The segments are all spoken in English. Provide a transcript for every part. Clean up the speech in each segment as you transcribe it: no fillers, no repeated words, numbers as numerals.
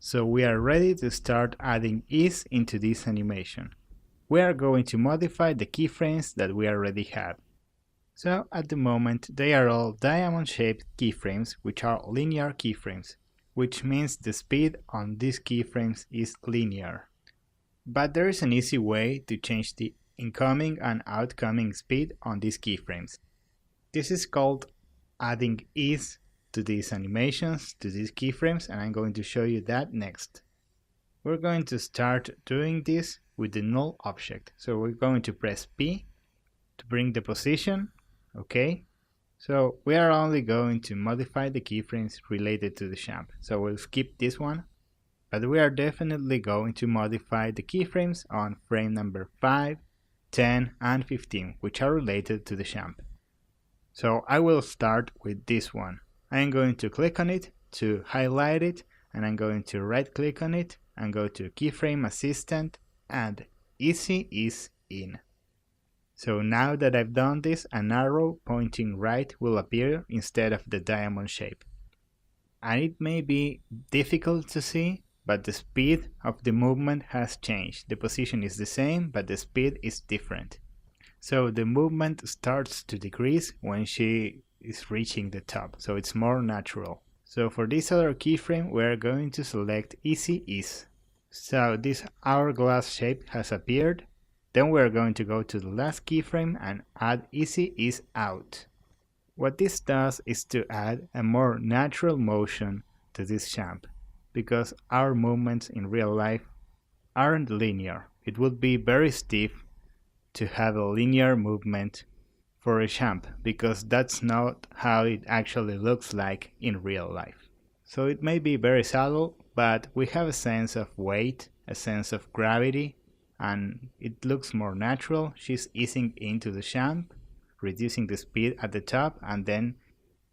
So we are ready to start adding ease into this animation. We are going to modify the keyframes that we already have. So at the moment they are all diamond shaped keyframes, which are linear keyframes, which means the speed on these keyframes is linear. But there is an easy way to change the incoming and outgoing speed on these keyframes. This is called adding ease to these animations, to these keyframes, and I'm going to show you that next. We're going to start doing this with the null object. So we're going to press P to bring the position, okay? So we are only going to modify the keyframes related to the shape. So we'll skip this one, but we are definitely going to modify the keyframes on frame number 5, 10, and 15, which are related to the shape. So I will start with this one. I am going to click on it to highlight it, and I'm going to right click on it and go to Keyframe Assistant and Easy Ease In. So now that I've done this, an arrow pointing right will appear instead of the diamond shape. And it may be difficult to see, but the speed of the movement has changed. The position is the same, but the speed is different. So the movement starts to decrease when she is reaching the top, so it's more natural. So for this other keyframe we are going to select Easy Ease. So this hourglass shape has appeared. Then we are going to go to the last keyframe and add Easy Ease Out. What this does is to add a more natural motion to this shape, because our movements in real life aren't linear. It would be very stiff to have a linear movement for a shape, because that's not how it actually looks like in real life. So it may be very subtle, but we have a sense of weight, a sense of gravity, and it looks more natural. She's easing into the shape, reducing the speed at the top, and then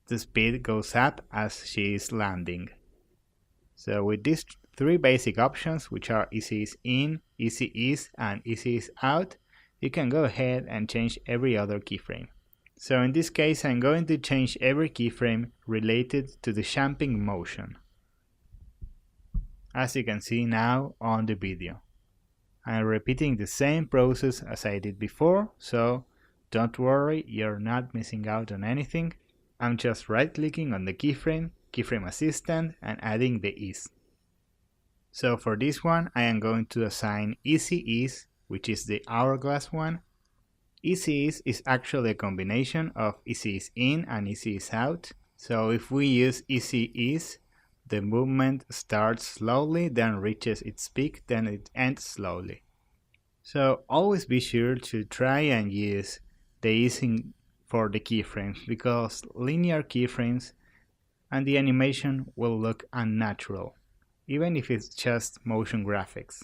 the speed goes up as she is landing. So with these three basic options, which are Easy Ease In, Easy Ease, and Easy Ease Out, you can go ahead and change every other keyframe. So in this case I'm going to change every keyframe related to the shaping motion, as you can see now on the video. I'm repeating the same process as I did before, so don't worry, you're not missing out on anything. I'm just right clicking on the keyframe, Keyframe Assistant, and adding the ease. So for this one I am going to assign Easy Ease, which is the hourglass one. Easy Ease is actually a combination of Easy Ease In and Easy Ease Out. So if we use Easy Ease, the movement starts slowly, then reaches its peak, then it ends slowly. So always be sure to try and use the easing for the keyframes, because linear keyframes and the animation will look unnatural, even if it's just motion graphics.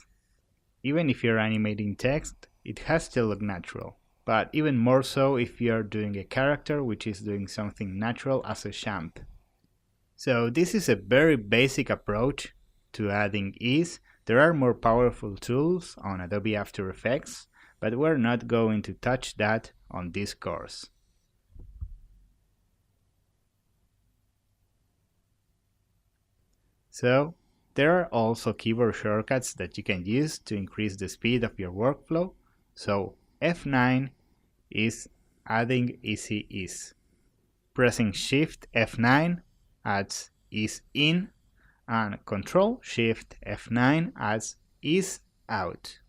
Even if you're animating text, it has to look natural, but even more so if you're doing a character which is doing something natural as a shape. So this is a very basic approach to adding ease. There are more powerful tools on Adobe After Effects, but we're not going to touch that on this course. So there are also keyboard shortcuts that you can use to increase the speed of your workflow. So F9 is adding Easy Ease. Pressing Shift F9 adds Ease In, and Control Shift F9 adds Ease Out.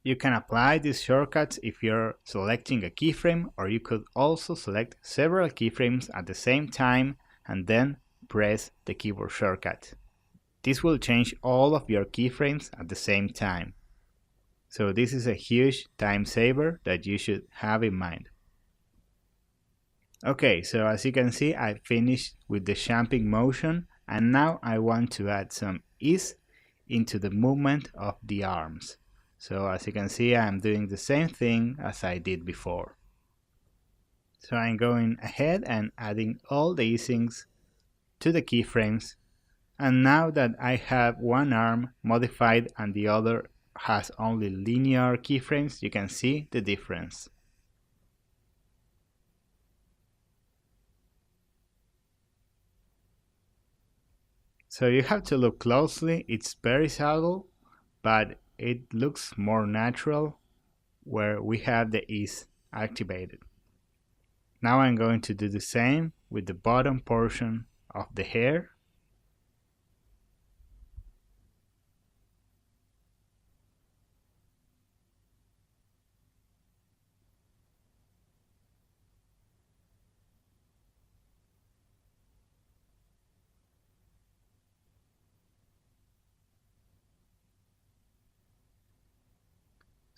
You can apply these shortcuts if you're selecting a keyframe, or you could also select several keyframes at the same time and then press the keyboard shortcut. This will change all of your keyframes at the same time. So this is a huge time saver that you should have in mind. Okay, so as you can see, I finished with the shaping motion, and now I want to add some ease into the movement of the arms. So as you can see, I'm doing the same thing as I did before. So I'm going ahead and adding all the easings to the keyframes. And now that I have one arm modified and the other has only linear keyframes, you can see the difference. So you have to look closely, it's very subtle, but it looks more natural where we have the ease activated. Now I'm going to do the same with the bottom portion of the hair.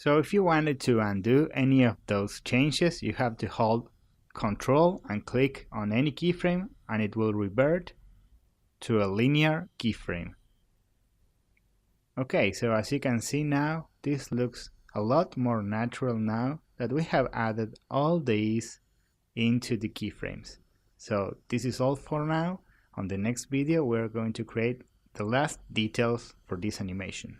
So if you wanted to undo any of those changes, you have to hold Ctrl and click on any keyframe and it will revert to a linear keyframe. Okay, so as you can see now, this looks a lot more natural now that we have added all these into the keyframes. So this is all for now. On the next video, we're going to create the last details for this animation.